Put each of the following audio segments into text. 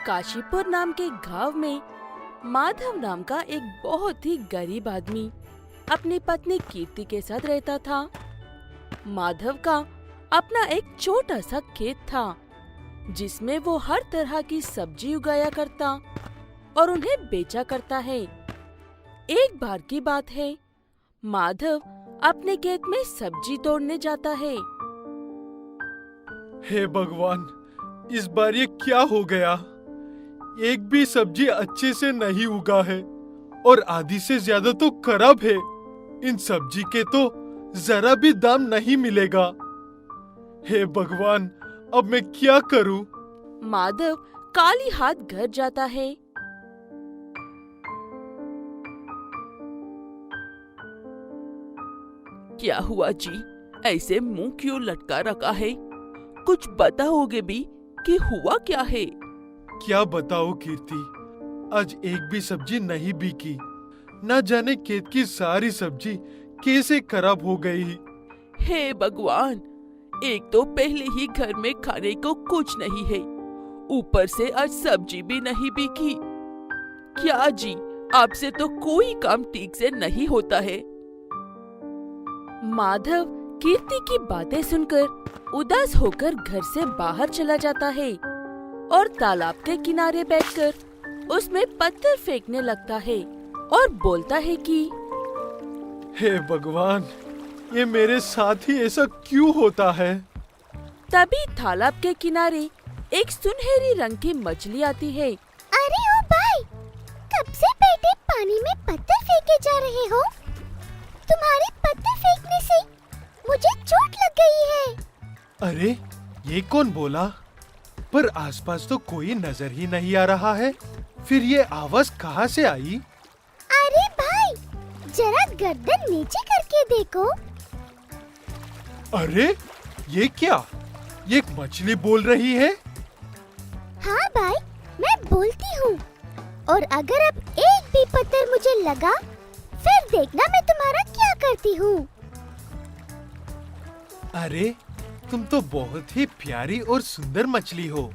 काशीपुर नाम के गांव में माधव नाम का एक बहुत ही गरीब आदमी अपनी पत्नी कीर्ति के साथ रहता था। माधव का अपना एक छोटा सा खेत था जिसमें वो हर तरह की सब्जी उगाया करता और उन्हें बेचा करता है। एक बार की बात है, माधव अपने खेत में सब्जी तोड़ने जाता है। हे भगवान, इस बार ये क्या हो गया? एक भी सब्जी अच्छे से नहीं उगा है और आधी से ज्यादा तो खराब है। इन सब्जी के तो जरा भी दाम नहीं मिलेगा। हे भगवान, अब मैं क्या करूं? माधव काली हाथ घर जाता है। क्या हुआ जी? ऐसे मुंह क्यों लटका रखा है? कुछ बताओगे भी कि हुआ क्या है? क्या बताओ कीर्ति, आज एक भी सब्जी नहीं बिकी। न जाने खेत की सारी सब्जी कैसे खराब हो गई। हे भगवान, एक तो पहले ही घर में खाने को कुछ नहीं है, ऊपर से आज सब्जी भी नहीं बिकी। क्या जी, आपसे तो कोई काम ठीक से नहीं होता है। माधव कीर्ति की बातें सुनकर उदास होकर घर से बाहर चला जाता है और तालाब के किनारे बैठकर उसमें पत्थर फेंकने लगता है और बोलता है कि हे भगवान, ये मेरे साथ ही ऐसा क्यों होता है? तभी तालाब के किनारे एक सुनहरी रंग की मछली आती है। अरे ओ भाई, कब से बैठे पानी में पत्थर फेंके जा रहे हो? तुम्हारे पत्थर फेंकने से मुझे चोट लग गई है। अरे, ये कौन बोला? पर आसपास तो कोई नजर ही नहीं आ रहा है। फिर ये आवाज कहाँ से आई? अरे भाई, जरा गर्दन नीचे करके देखो। अरे, ये क्या? ये एक मछली बोल रही है? हाँ भाई, मैं बोलती हूँ। और अगर अब एक भी पत्थर मुझे लगा, फिर देखना मैं तुम्हारा क्या करती हूँ। अरे, तुम तो बहुत ही प्यारी और सुंदर मछली हो।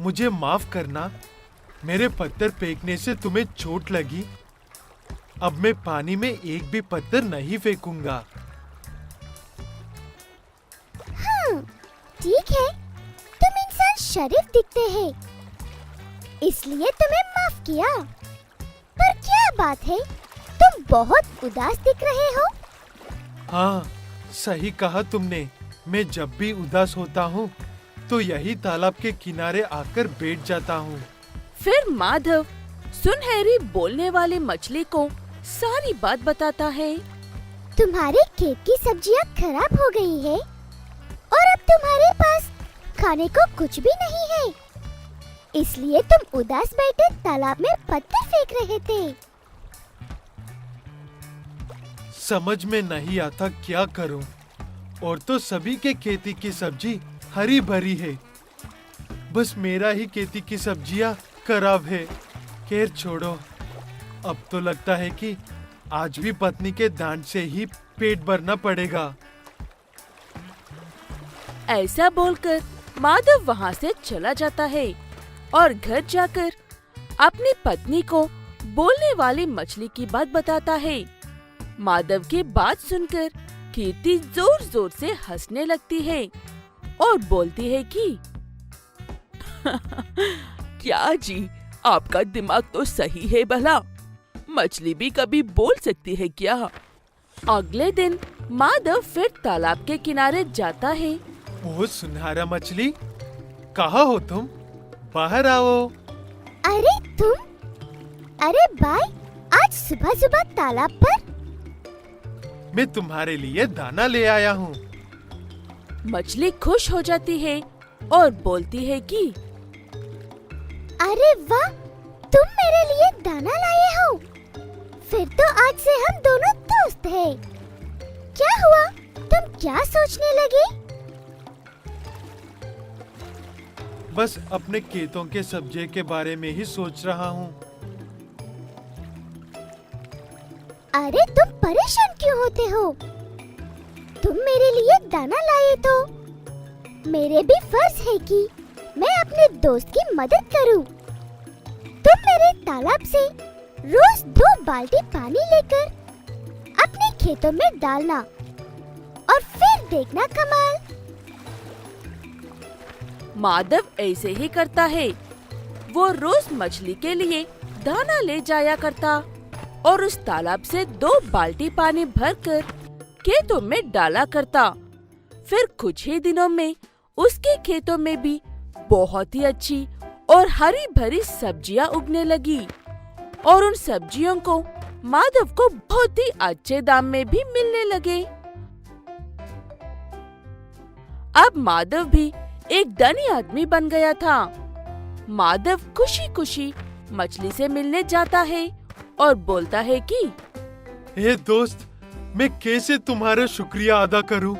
मुझे माफ करना, मेरे पत्थर फेंकने से तुम्हें चोट लगी। अब मैं पानी में एक भी पत्थर नहीं फेंकूंगा। हाँ, ठीक है। तुम इंसान शरीफ दिखते हैं, इसलिए तुम्हें माफ किया। पर क्या बात है, तुम बहुत उदास दिख रहे हो। हाँ, सही कहा तुमने। मैं जब भी उदास होता हूँ तो यही तालाब के किनारे आकर बैठ जाता हूँ। फिर माधव सुनहरी बोलने वाली मछली को सारी बात बताता है। तुम्हारे खेत की सब्जियाँ खराब हो गई है और अब तुम्हारे पास खाने को कुछ भी नहीं है, इसलिए तुम उदास बैठे तालाब में पत्थर फेंक रहे थे। समझ में नहीं आता क्या करूं। और तो सभी के खेती की सब्जी हरी भरी है, बस मेरा ही खेती की सब्जियां खराब है। खैर छोड़ो, अब तो लगता है कि आज भी पत्नी के डांट से ही पेट भरना पड़ेगा। ऐसा बोलकर माधव वहाँ से चला जाता है और घर जाकर अपनी पत्नी को बोलने वाली मछली की बात बताता है। माधव की बात सुनकर कीर्ति जोर जोर से हंसने लगती है और बोलती है कि क्या जी, आपका दिमाग तो सही है भला। मछली भी कभी बोल सकती है क्या? अगले दिन माधव फिर तालाब के किनारे जाता है। ओ सुनहरा मछली, कहाँ हो तुम? बाहर आओ। अरे तुम? अरे भाई, आज सुबह सुबह तालाब पर? मैं तुम्हारे लिए दाना ले आया हूँ। मछली खुश हो जाती है और बोलती है कि अरे वाह, तुम मेरे लिए दाना लाए हो। फिर तो आज से हम दोनों दोस्त हैं। क्या हुआ? तुम क्या सोचने लगे? बस अपने खेतों के सब्जी के बारे में ही सोच रहा हूँ। अरे तुम परेशान क्यों होते हो? तुम मेरे लिए दाना लाए तो मेरे भी फर्ज है कि मैं अपने दोस्त की मदद करूं। तुम मेरे तालाब से रोज 2 बाल्टी पानी लेकर अपने खेतों में डालना और फिर देखना कमाल। माधव ऐसे ही करता है। वो रोज मछली के लिए दाना ले जाया करता और उस तालाब से 2 बाल्टी पानी भरकर खेतों में डाला करता। फिर कुछ ही दिनों में उसके खेतों में भी बहुत ही अच्छी और हरी भरी सब्जियां उगने लगी और उन सब्जियों को माधव को बहुत ही अच्छे दाम में भी मिलने लगे। अब माधव भी एक धनी आदमी बन गया था। माधव खुशी खुशी मछली से मिलने जाता है और बोलता है कि हे दोस्त, मैं कैसे तुम्हारा शुक्रिया अदा करूं?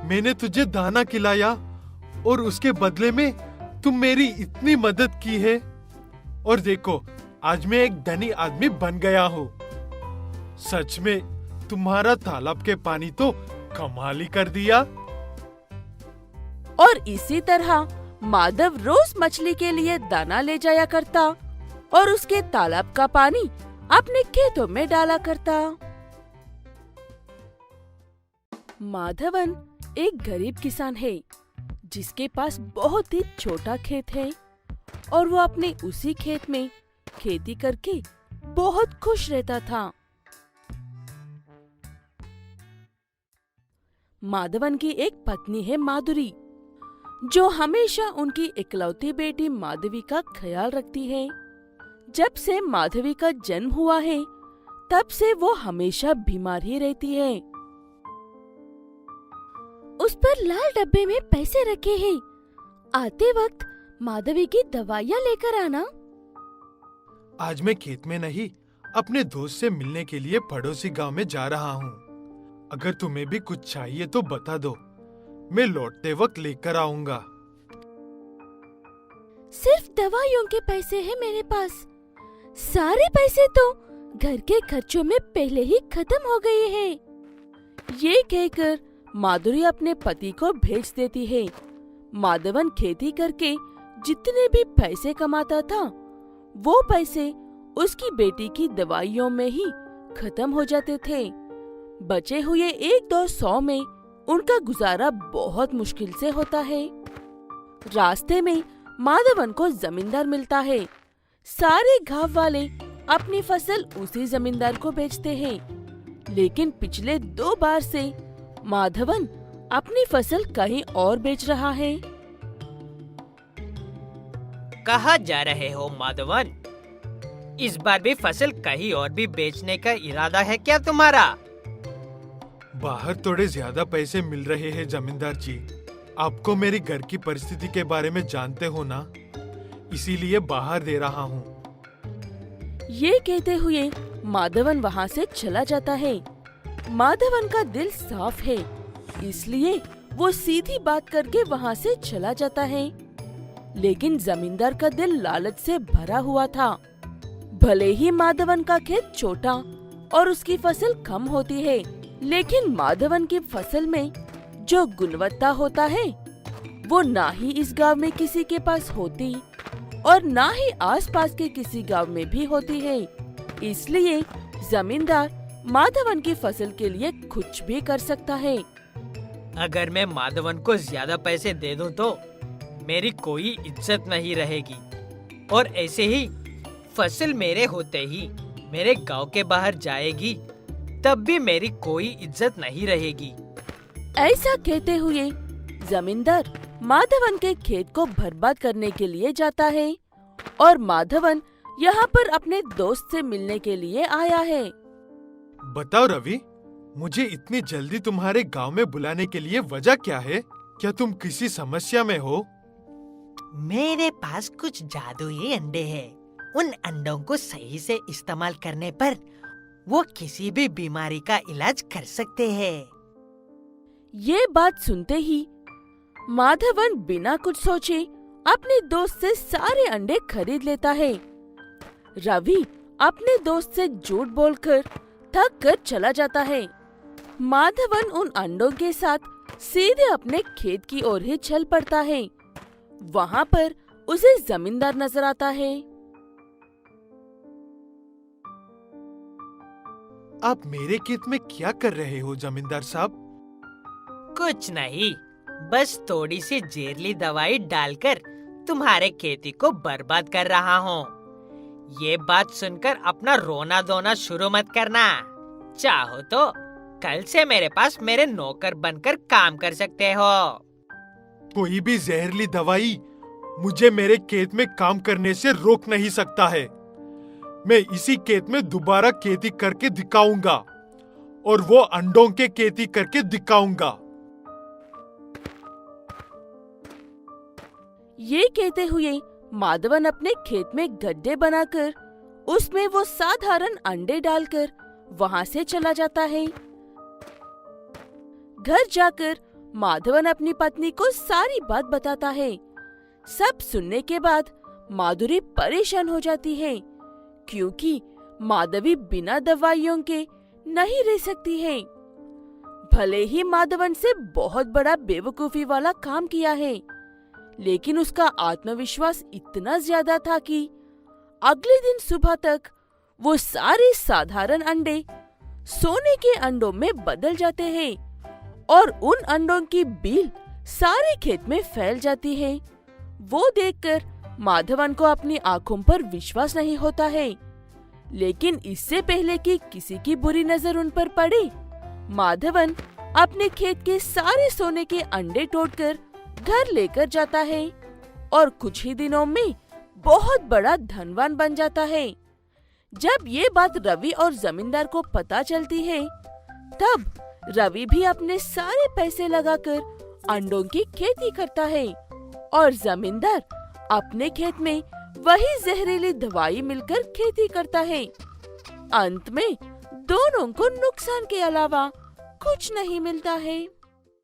मैंने तुझे दाना खिलाया और उसके बदले में तुम मेरी इतनी मदद की है। और देखो, आज मैं एक धनी आदमी बन गया हूँ। सच में तुम्हारा तालाब के पानी तो कमाल ही कर दिया। और इसी तरह माधव रोज मछली के लिए दाना ले जाया करता और उसके तालाब का पानी अपने खेतों में डाला करता। माधवन एक गरीब किसान है जिसके पास बहुत ही छोटा खेत है और वो अपने उसी खेत में खेती करके बहुत खुश रहता था। माधवन की एक पत्नी है माधुरी, जो हमेशा उनकी इकलौती बेटी माधवी का ख्याल रखती है। जब से माधवी का जन्म हुआ है, तब से वो हमेशा बीमार ही रहती है। उस पर लाल डब्बे में पैसे रखे हैं। आते वक्त माधवी की दवाइयाँ लेकर आना। आज मैं खेत में नहीं, अपने दोस्त से मिलने के लिए पड़ोसी गांव में जा रहा हूँ। अगर तुम्हें भी कुछ चाहिए तो बता दो, मैं लौटते वक्त लेकर आऊंगा। सिर्फ दवाइयों के पैसे हैं मेरे पास। सारे पैसे तो घर के खर्चों में पहले ही खत्म हो गए हैं। ये कहकर माधुरी अपने पति को भेज देती है। माधवन खेती करके जितने भी पैसे कमाता था, वो पैसे उसकी बेटी की दवाइयों में ही खत्म हो जाते थे। बचे हुए 1-2 100 में उनका गुजारा बहुत मुश्किल से होता है। रास्ते में माधवन को जमींदार मिलता है। सारे गांव वाले अपनी फसल उसी जमींदार को बेचते हैं, लेकिन पिछले 2 बार से माधवन अपनी फसल कहीं और बेच रहा है। कहाँ जा रहे हो माधवन? इस बार भी फसल कहीं और भी बेचने का इरादा है क्या तुम्हारा? बाहर थोड़े ज्यादा पैसे मिल रहे हैं जमींदार जी। आपको मेरी घर की परिस्थिति के बारे में जानते हो ना, इसीलिए बाहर दे रहा हूँ। ये कहते हुए माधवन वहाँ से चला जाता है। माधवन का दिल साफ है, इसलिए वो सीधी बात करके वहाँ से चला जाता है। लेकिन जमींदार का दिल लालच से भरा हुआ था। भले ही माधवन का खेत छोटा और उसकी फसल कम होती है, लेकिन माधवन की फसल में जो गुणवत्ता होता है, वो ना ही इस गांव में किसी के पास होती और ना ही आसपास के किसी गांव में भी होती है। इसलिए जमींदार माधवन की फसल के लिए कुछ भी कर सकता है। अगर मैं माधवन को ज्यादा पैसे दे दूं तो मेरी कोई इज्जत नहीं रहेगी, और ऐसे ही फसल मेरे होते ही मेरे गांव के बाहर जाएगी, तब भी मेरी कोई इज्जत नहीं रहेगी। ऐसा कहते हुए जमींदार माधवन के खेत को बर्बाद करने के लिए जाता है और माधवन यहाँ पर अपने दोस्त से मिलने के लिए आया है। बताओ रवि, मुझे इतनी जल्दी तुम्हारे गांव में बुलाने के लिए वजह क्या है? क्या तुम किसी समस्या में हो? मेरे पास कुछ जादुई अंडे हैं। उन अंडों को सही से इस्तेमाल करने पर वो किसी भी बीमारी का इलाज कर सकते हैं। ये बात सुनते ही माधवन बिना कुछ सोचे अपने दोस्त से सारे अंडे खरीद लेता है। रवि अपने दोस्त से झूठ बोलकर थक कर चला जाता है। माधवन उन अंडों के साथ सीधे अपने खेत की ओर ही चल पड़ता है। वहाँ पर उसे जमींदार नजर आता है। आप मेरे खेत में क्या कर रहे हो जमींदार साहब? कुछ नहीं, बस थोड़ी सी जहरीली दवाई डालकर तुम्हारे खेती को बर्बाद कर रहा हूँ। ये बात सुनकर अपना रोना धोना शुरू मत करना। चाहो तो कल से मेरे पास मेरे नौकर बनकर काम कर सकते हो। कोई भी जहरीली दवाई मुझे मेरे खेत में काम करने से रोक नहीं सकता है। मैं इसी खेत में दोबारा खेती करके दिखाऊंगा और वो अंडों के खेती करके दिखाऊंगा। ये कहते हुए माधवन अपने खेत में गड्ढे बनाकर उसमें वो साधारण अंडे डालकर वहां से चला जाता है। घर जाकर माधवन अपनी पत्नी को सारी बात बताता है। सब सुनने के बाद माधुरी परेशान हो जाती है, क्योंकि माधवी बिना दवाइयों के नहीं रह सकती है। भले ही माधवन से बहुत बड़ा बेवकूफी वाला काम किया है, लेकिन उसका आत्मविश्वास इतना ज्यादा था कि अगले दिन सुबह तक वो सारे साधारण अंडे सोने के अंडों में बदल जाते हैं और उन अंडों की बील सारे खेत में फैल जाती है। वो देखकर माधवन को अपनी आंखों पर विश्वास नहीं होता है, लेकिन इससे पहले कि किसी की बुरी नजर उन पर पड़े, माधवन अपने खेत के सारे सोने के अंडे तोड़कर घर लेकर जाता है और कुछ ही दिनों में बहुत बड़ा धनवान बन जाता है। जब ये बात रवि और जमींदार को पता चलती है, तब रवि भी अपने सारे पैसे लगाकर अंडों की खेती करता है और जमींदार अपने खेत में वही जहरीली दवाई मिलकर खेती करता है। अंत में दोनों को नुकसान के अलावा कुछ नहीं मिलता है।